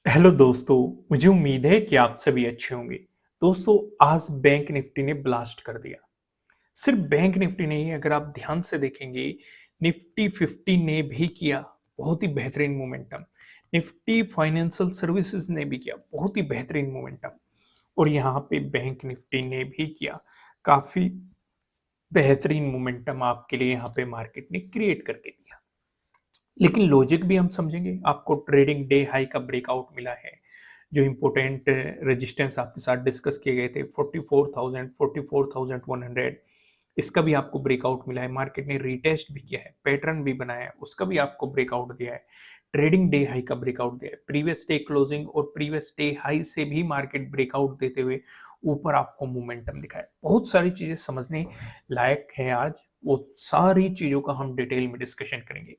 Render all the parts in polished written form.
Hello दोस्तों। मुझे उम्मीद है कि आप सभी अच्छे होंगे। दोस्तों, आज बैंक निफ्टी ने ब्लास्ट कर दिया। सिर्फ बैंक निफ्टी नहीं, अगर आप ध्यान से देखेंगे, निफ्टी 50 ने भी किया बहुत ही बेहतरीन मोमेंटम। निफ्टी फाइनेंशियल सर्विसेज ने भी किया बहुत ही बेहतरीन मोमेंटम। और यहाँ पे बैंक निफ्टी ने भी किया काफी बेहतरीन मोमेंटम। आपके लिए यहाँ पे मार्केट ने क्रिएट करके दिया। लेकिन लॉजिक भी हम समझेंगे। आपको ट्रेडिंग डे हाई का ब्रेकआउट मिला है। जो इंपॉर्टेंट रेजिस्टेंस आपके साथ डिस्कस किए गए थे 44,000 44,100, इसका भी आपको ब्रेकआउट मिला है। मार्केट ने रीटेस्ट भी किया है, पैटर्न भी बनाया है, उसका भी आपको ब्रेकआउट दिया है। ट्रेडिंग डे हाई का ब्रेकआउट दिया है। प्रीवियस डे क्लोजिंग और प्रीवियस डे हाई से भी मार्केट ब्रेकआउट देते हुए ऊपर आपको मोमेंटम दिखा है। बहुत सारी चीजें समझने लायक है आज। वो सारी चीजों का हम डिटेल में डिस्कशन करेंगे।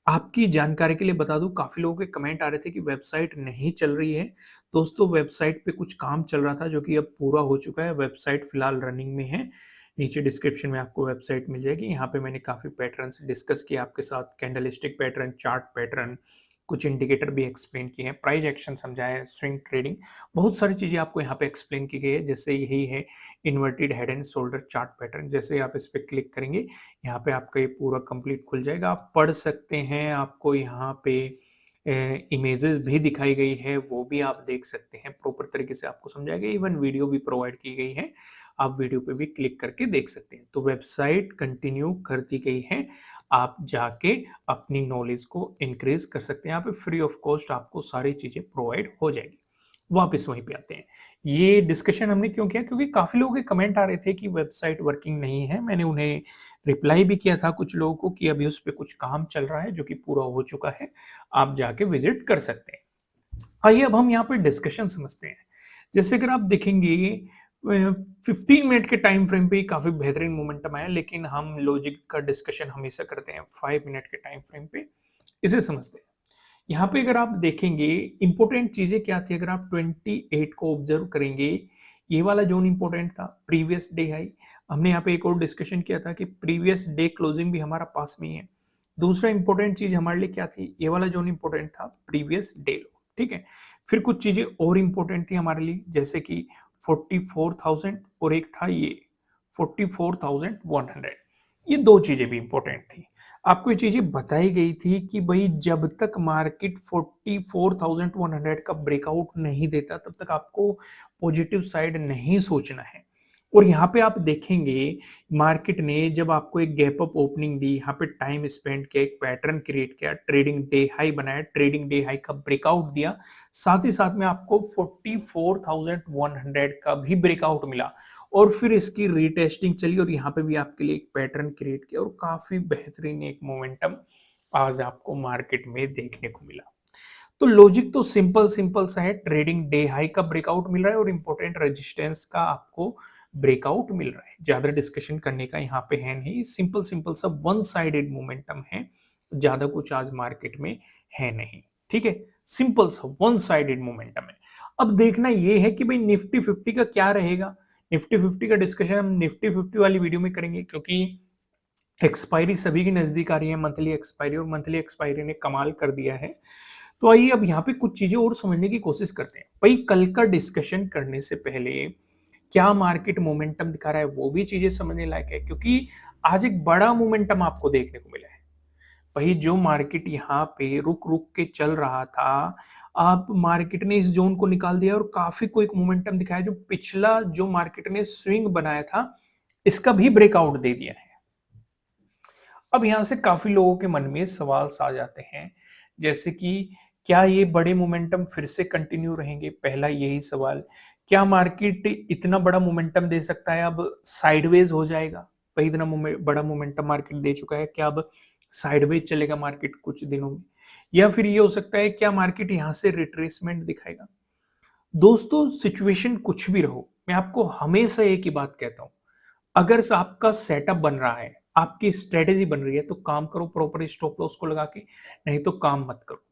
आपकी जानकारी के लिए बता दूं, काफी लोगों के कमेंट आ रहे थे कि वेबसाइट नहीं चल रही है। दोस्तों, वेबसाइट पे कुछ काम चल रहा था जो कि अब पूरा हो चुका है। वेबसाइट फिलहाल रनिंग में है। नीचे डिस्क्रिप्शन में आपको वेबसाइट मिल जाएगी। यहाँ पे मैंने काफी पैटर्न्स डिस्कस किए आपके साथ, कैंडलस्टिक पैटर्न, चार्ट पैटर्न, कुछ इंडिकेटर भी एक्सप्लेन किए हैं, प्राइस एक्शन समझाया, स्विंग ट्रेडिंग, बहुत सारी चीजें आपको यहाँ पे एक्सप्लेन की गई है। जैसे यही है inverted head and shoulder chart pattern. जैसे आप इस पर क्लिक करेंगे, यहाँ पे आपका ये पूरा कंप्लीट खुल जाएगा। आप पढ़ सकते हैं। आपको यहाँ पे इमेजेस भी दिखाई गई है, वो भी आप देख सकते हैं। प्रॉपर तरीके से आपको समझाया गया, इवन वीडियो भी प्रोवाइड की गई है। आप वीडियो पे भी क्लिक करके देख सकते हैं। तो वेबसाइट कंटिन्यू कर दी गई है। आप जाके अपनी नॉलेज को इंक्रीज कर सकते हैं। यहाँ पे फ्री ऑफ कॉस्ट आपको सारी चीजें प्रोवाइड हो जाएगी। वापस वहीं पे आते हैं। ये डिस्कशन हमने क्यों किया, क्योंकि काफी लोगों के कमेंट आ रहे थे कि वेबसाइट वर्किंग नहीं है। मैंने उन्हें रिप्लाई भी किया था कुछ लोगों को कि अभी उस पे कुछ काम चल रहा है जो कि पूरा हो चुका है। आप जाके विजिट कर सकते हैं। आइए अब हम यहाँ पे डिस्कशन समझते हैं। जैसे अगर आप देखेंगे 15 मिनट के टाइम फ्रेम पे काफी बेहतरीन मोमेंटम आया, लेकिन हम लॉजिक का डिस्कशन हमेशा करते हैं 5 मिनट के टाइम फ्रेम पे। इसे समझते हैं। यहाँ पे अगर आप देखेंगे, इंपॉर्टेंट चीजें क्या थी, अगर आप 28 को ऑब्जर्व करेंगे, ये वाला जोन इंपॉर्टेंट था, प्रीवियस डे हाई। हमने यहाँ पे एक और डिस्कशन किया था कि प्रीवियस डे क्लोजिंग भी हमारा पास में ही है। दूसरा इंपॉर्टेंट चीज हमारे लिए क्या थी, ये वाला जोन इंपॉर्टेंट था, प्रीवियस डे लो। ठीक है। फिर कुछ चीजें और इंपॉर्टेंट थी हमारे लिए, जैसे कि 44,000 और एक था ये 44,100। ये दो चीजें भी इंपॉर्टेंट थी। आपको ये चीजें बताई गई थी कि भाई जब तक मार्केट 44,100 का ब्रेकआउट नहीं देता तब तक आपको पॉजिटिव साइड नहीं सोचना है। और यहाँ पे आप देखेंगे, मार्केट ने जब आपको एक गैप अप ओपनिंग दी, यहाँ पे टाइम स्पेंड किया, एक पैटर्न क्रिएट किया, ट्रेडिंग डे हाई बनाया, ट्रेडिंग डे हाई का ब्रेकआउट दिया, साथ ही साथ में आपको 44,100 का भी ब्रेकआउट मिला। और फिर इसकी रीटेस्टिंग चली और यहाँ पे भी आपके लिए एक पैटर्न क्रिएट किया और काफी बेहतरीन एक मोमेंटम आज आपको मार्केट में देखने को मिला। तो लॉजिक तो सिंपल सिंपल सा है। ट्रेडिंग डे हाई का ब्रेकआउट मिल रहा है और इंपॉर्टेंट रेजिस्टेंस का आपको ब्रेकआउट मिल रहा है। ज्यादा डिस्कशन करने का यहाँ पे है नहीं। सिंपल सिंपल सा वन साइडेड मोमेंटम है। ज्यादा कुछ आज मार्केट में है नहीं। ठीक है। सिंपल सा वन साइडेड मोमेंटम है। अब देखना ये है कि भाई निफ्टी 50 का क्या रहेगा। निफ्टी 50 का डिस्कशन हम निफ्टी 50 वाली वीडियो में करेंगे, क्योंकि एक्सपायरी सभी की नजदीक आ रही है, मंथली एक्सपायरी, और मंथली एक्सपायरी ने कमाल कर दिया है। तो आइए अब यहाँ पे कुछ चीजें और समझने की कोशिश करते हैं। भाई कल का डिस्कशन करने से पहले क्या मार्केट मोमेंटम दिखा रहा है, वो भी चीजें समझने लायक है, क्योंकि आज एक बड़ा मोमेंटम आपको देखने को मिला है। वही जो मार्केट यहाँ पे रुक रुक के चल रहा था, अब मार्केट ने इस जोन को निकाल दिया और काफी क्विक मोमेंटम दिखाया। जो पिछला जो मार्केट ने स्विंग बनाया था, इसका भी ब्रेकआउट दे दिया है। अब यहां से काफी लोगों के मन में सवाल आ जाते हैं, जैसे कि क्या ये बड़े मोमेंटम फिर से कंटिन्यू रहेंगे। पहला यही सवाल, क्या मार्केट इतना बड़ा मोमेंटम दे सकता है, अब साइडवेज हो जाएगा। भाई इतना बड़ा मोमेंटम मार्केट दे चुका है, क्या अब साइडवेज चलेगा मार्केट कुछ दिनों में, या फिर ये हो सकता है क्या मार्केट यहां से रिट्रेसमेंट दिखाएगा। दोस्तों, सिचुएशन कुछ भी रहो, मैं आपको हमेशा एक ही बात कहता हूं, अगर आपका सेटअप बन रहा है, आपकी स्ट्रेटेजी बन रही है, तो काम करो प्रॉपर स्टॉप लॉस को लगा के, नहीं तो काम मत करो।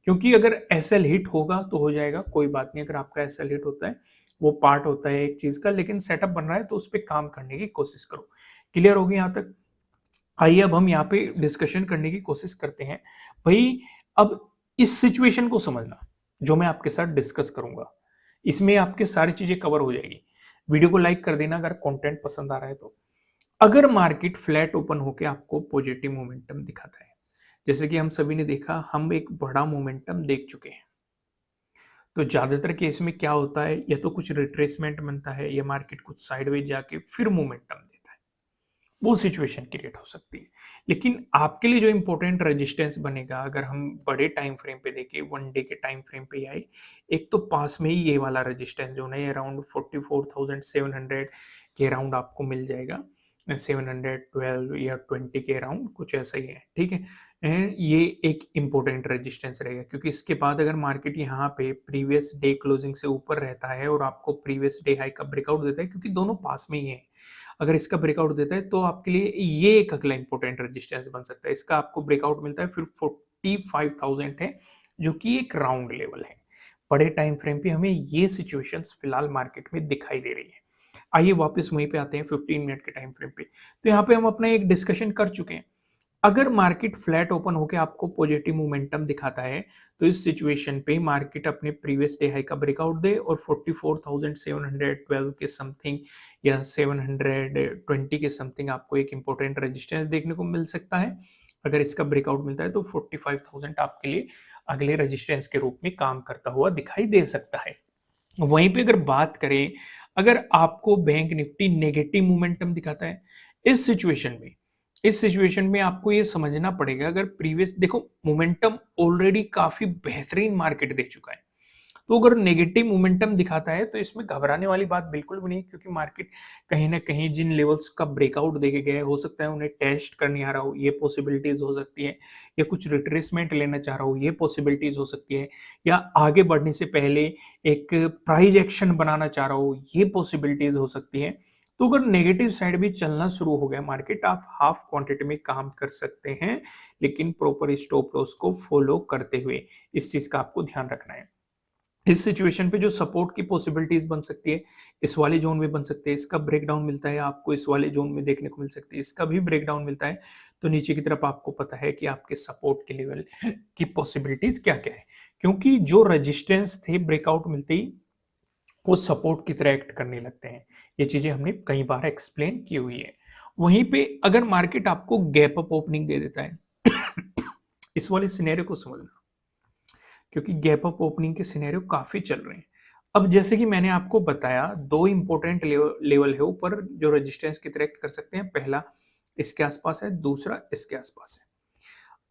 क्योंकि अगर एसएल हिट होगा तो हो जाएगा, कोई बात नहीं। अगर आपका एसएल हिट होता है, वो पार्ट होता है एक चीज का, लेकिन सेटअप बन रहा है तो उस पर काम करने की कोशिश करो। क्लियर होगी यहाँ तक। आइए अब हम यहाँ पे डिस्कशन करने की कोशिश करते हैं। भाई अब इस सिचुएशन को समझना, जो मैं आपके साथ डिस्कस करूंगा। इसमें आपकी सारी चीजें कवर हो जाएगी। वीडियो को लाइक कर देना अगर कंटेंट पसंद आ रहा है तो। अगर मार्केट फ्लैट ओपन होकर आपको पॉजिटिव मोमेंटम दिखाता है, जैसे कि हम सभी ने देखा, हम एक बड़ा मोमेंटम देख चुके हैं, तो ज्यादातर केस में क्या होता है, या तो कुछ रिट्रेसमेंट बनता है या मार्केट कुछ साइडवेज जाके फिर मोमेंटम देता है, वो सिचुएशन क्रिएट हो सकती है। लेकिन आपके लिए जो इंपॉर्टेंट रेजिस्टेंस बनेगा, अगर हम बड़े टाइम फ्रेम पे देखें, वन डे के टाइम फ्रेम पे आए, एक तो पास में ही ये वाला रेजिस्टेंस जोन है, अराउंड 44,700 के अराउंड आपको मिल जाएगा, 712 या 20 के अराउंड कुछ ऐसा ही है, ठीक है। ये एक इंपॉर्टेंट रेजिस्टेंस रहेगा, क्योंकि इसके बाद अगर मार्केट यहाँ पे प्रीवियस डे क्लोजिंग से ऊपर रहता है और आपको प्रीवियस डे हाई का ब्रेकआउट देता है, क्योंकि दोनों पास में ही है, अगर इसका ब्रेकआउट देता है तो आपके लिए ये एक अगला इंपॉर्टेंट रेजिस्टेंस बन सकता है। इसका आपको ब्रेकआउट मिलता है फिर 45,000 है, जो कि एक राउंड लेवल है। बड़े टाइम फ्रेम पे हमें ये सिचुएशंस फिलहाल मार्केट में दिखाई दे रही है। आइए वापस वहीं पे आते हैं 15 मिनट के टाइम फ्रेम पे। तो यहाँ पे हम अपना एक डिस्कशन कर चुके हैं। अगर मार्केट फ्लैट ओपन होकर आपको पॉजिटिव मोमेंटम दिखाता है, तो इस सिचुएशन पे मार्केट अपने प्रीवियस डे हाई का ब्रेकआउट दे और 44,712 के समथिंग या 720 के समथिंग आपको एक इंपॉर्टेंट रेजिस्टेंस देखने को मिल सकता है। अगर इसका ब्रेकआउट मिलता है तो 45,000 आपके लिए अगले रेजिस्टेंस के रूप में काम करता हुआ दिखाई दे सकता है। वहीं पे अगर बात करें, अगर आपको बैंक निफ्टी नेगेटिव मोमेंटम दिखाता है, इस सिचुएशन में इस सिचुएशन में आपको ये समझना पड़ेगा, अगर प्रीवियस देखो मोमेंटम ऑलरेडी काफी बेहतरीन मार्केट दे चुका है, तो अगर नेगेटिव मोमेंटम दिखाता है तो इसमें घबराने वाली बात बिल्कुल भी नहीं, क्योंकि मार्केट कहीं ना कहीं जिन लेवल्स का ब्रेकआउट देके गए, हो सकता है उन्हें टेस्ट करने आ रहा हो, ये पॉसिबिलिटीज हो सकती है, या कुछ रिट्रेसमेंट लेना चाह रहा हो, ये पॉसिबिलिटीज हो सकती है, या आगे बढ़ने से पहले एक प्राइज एक्शन बनाना चाह रहा हो, ये पॉसिबिलिटीज हो सकती है। तो अगर नेगेटिव साइड भी चलना शुरू हो गया मार्केट, आप हाफ क्वांटिटी में काम कर सकते हैं, लेकिन प्रॉपर स्टॉप लॉस को फॉलो करते हुए। इस चीज का आपको ध्यान रखना है। इस सिचुएशन पे जो सपोर्ट की पॉसिबिलिटीज बन सकती है, इस वाले जोन में बन सकते हैं, इसका ब्रेकडाउन मिलता है आपको इस वाले जोन में देखने को मिल सकती है, इसका भी ब्रेकडाउन मिलता है, तो नीचे की तरफ आपको पता है कि आपके सपोर्ट के लेवल की पॉसिबिलिटीज क्या क्या है, क्योंकि जो रेजिस्टेंस थे ब्रेकआउट मिलते ही वो सपोर्ट की तरह एक्ट करने लगते हैं। ये चीजें हमने कई बार एक्सप्लेन की हुई है। वहीं पे अगर मार्केट आपको गैप अप ओपनिंग दे देता है, इस वाले सिनेरियो को समझना, क्योंकि गैप अप ओपनिंग के सिनेरियो काफी चल रहे हैं। अब जैसे कि मैंने आपको बताया, दो इंपॉर्टेंट लेवल है ऊपर जो रेजिस्टेंस की तरह एक्ट कर सकते हैं। पहला इसके आसपास है, दूसरा इसके आसपास है।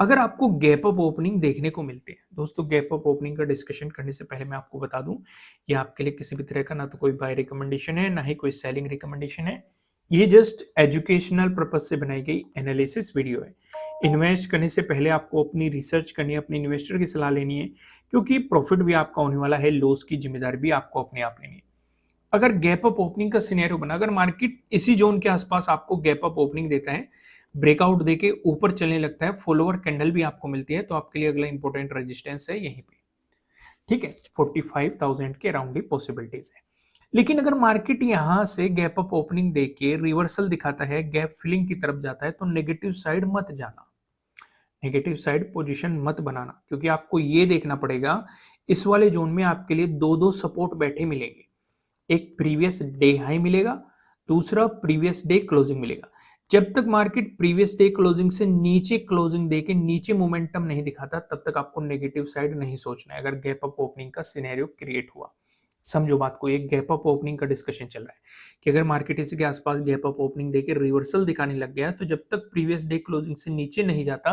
अगर आपको गैप अप ओपनिंग देखने को मिलती है, दोस्तों गैप अप ओपनिंग का डिस्कशन करने से पहले मैं आपको बता दूं, ये आपके लिए किसी भी तरह का ना तो कोई बाय रिकमेंडेशन है, ना ही कोई सेलिंग रिकमेंडेशन है। ये जस्ट एजुकेशनल पर्पज से बनाई गई एनालिसिस वीडियो है। इन्वेस्ट करने से पहले आपको अपनी रिसर्च करनी है, अपने इन्वेस्टर की सलाह लेनी है, क्योंकि प्रॉफिट भी आपका होने वाला है, लॉस की जिम्मेदारी भी आपको अपने आप लेनी है। अगर गैप अप ओपनिंग का सिनेरियो बना, अगर मार्केट इसी जोन के आसपास आपको गैप अप ओपनिंग देता है, ब्रेकआउट देके ऊपर चलने लगता है, फॉलोअर कैंडल भी आपको मिलती है, तो आपके लिए अगला इंपॉर्टेंट रेजिस्टेंस है यहीं पे, ठीक है, 45,000 के अराउंड ही पॉसिबिलिटीज है। लेकिन अगर मार्केट यहां से गैप अप ओपनिंग देके रिवर्सल दिखाता है, गैप फिलिंग की तरफ जाता है, तो नेगेटिव साइड मत जाना, नेगेटिव साइड पोजीशन मत बनाना, क्योंकि आपको ये देखना पड़ेगा, इस वाले जोन में आपके लिए दो दो सपोर्ट बैठे मिलेंगे। एक प्रीवियस डे हाई मिलेगा, दूसरा प्रीवियस डे क्लोजिंग मिलेगा। जब तक मार्केट प्रीवियस डे क्लोजिंग से नीचे क्लोजिंग देके नीचे मोमेंटम नहीं दिखाता, तब तक आपको नेगेटिव साइड नहीं सोचना है। अगर गैप अप ओपनिंग का सिनेरियो क्रिएट हुआ, समझो बात को, एक गैप अप ओपनिंग का डिस्कशन चल रहा है कि अगर मार्केट इसी के आसपास गैप अप ओपनिंग देके रिवर्सल दिखाने लग गया, तो जब तक प्रीवियस डे क्लोजिंग से नीचे नहीं जाता,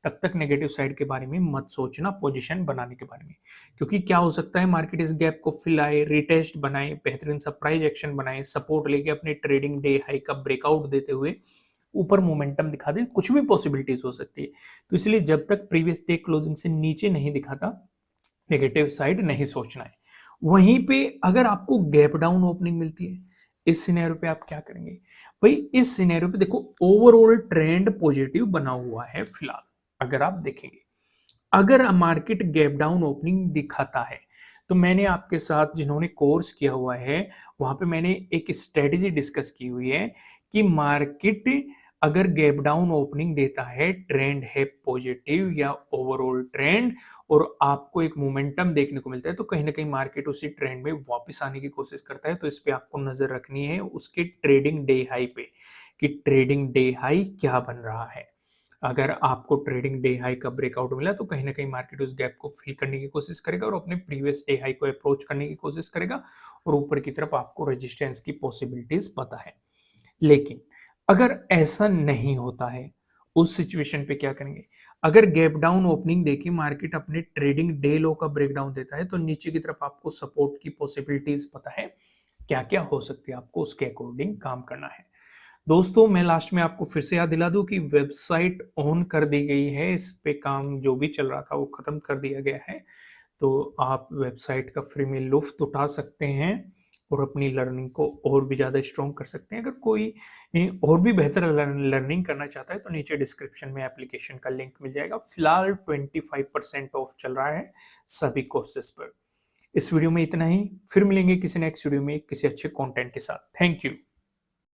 तब तक नेगेटिव साइड के बारे में मत सोचना, पोजीशन बनाने के बारे में। क्योंकि क्या हो सकता है, मार्केट इस गैप को फिल आए, रिटेस्ट बनाए, बेहतरीन सा प्राइस एक्शन बनाए, सपोर्ट लेके अपने ट्रेडिंग डे हाई का ब्रेकआउट देते हुए ऊपर मोमेंटम दिखा दे, कुछ भी पॉसिबिलिटीज हो सकती है। तो इसलिए जब तक प्रीवियस डे क्लोजिंग से नीचे नहीं दिखाता, नेगेटिव साइड नहीं सोचना है। वहीं पे अगर आपको गैप डाउन ओपनिंग मिलती है, इस सिनेरियो पे आप क्या करेंगे भाई? इस सिनेरियो पे देखो, ओवरऑल ट्रेंड पॉजिटिव बना हुआ है फिलहाल। अगर आप देखेंगे, अगर मार्केट गैप डाउन ओपनिंग दिखाता है, तो मैंने आपके साथ, जिन्होंने कोर्स किया हुआ है, वहां पे मैंने एक स्ट्रेटेजी डिस्कस की हुई है कि मार्केट अगर गैप डाउन ओपनिंग देता है, ट्रेंड है पॉजिटिव या ओवरऑल ट्रेंड और आपको एक मोमेंटम देखने को मिलता है, तो कहीं ना कहीं मार्केट उसी ट्रेंड में वापस आने की कोशिश करता है। तो इस पे आपको नजर रखनी है उसके ट्रेडिंग डे हाई पे कि ट्रेडिंग डे हाई क्या बन रहा है। अगर आपको ट्रेडिंग डे हाई का ब्रेकआउट मिला तो कहीं ना कहीं मार्केट उस गैप को फिल करने की कोशिश करेगा और अपने प्रीवियस डे हाई को अप्रोच करने की कोशिश करेगा और ऊपर की तरफ आपको रेजिस्टेंस की पॉसिबिलिटीज पता है। लेकिन अगर ऐसा नहीं होता है, उस सिचुएशन पे क्या करेंगे? अगर गैप डाउन ओपनिंग देखिए मार्केट अपने ट्रेडिंग डे लो का ब्रेकडाउन देता है तो नीचे की तरफ आपको सपोर्ट की पॉसिबिलिटीज पता है क्या क्या हो सकती है, आपको उसके अकॉर्डिंग काम करना है। दोस्तों मैं लास्ट में आपको फिर से याद दिला दूं कि वेबसाइट ऑन कर दी गई है, इस पे काम जो भी चल रहा था वो खत्म कर दिया गया है। तो आप वेबसाइट का फ्री में लुफ्त उठा सकते हैं और अपनी लर्निंग को और भी ज़्यादा स्ट्रॉन्ग कर सकते हैं। अगर कोई और भी बेहतर लर्निंग करना चाहता है तो नीचे डिस्क्रिप्शन में एप्लीकेशन का लिंक मिल जाएगा। फिलहाल 25% ऑफ चल रहा है सभी कोर्सेज पर। इस वीडियो में इतना ही, फिर मिलेंगे किसी नेक्स्ट वीडियो में किसी अच्छे कंटेंट के साथ। Thank you.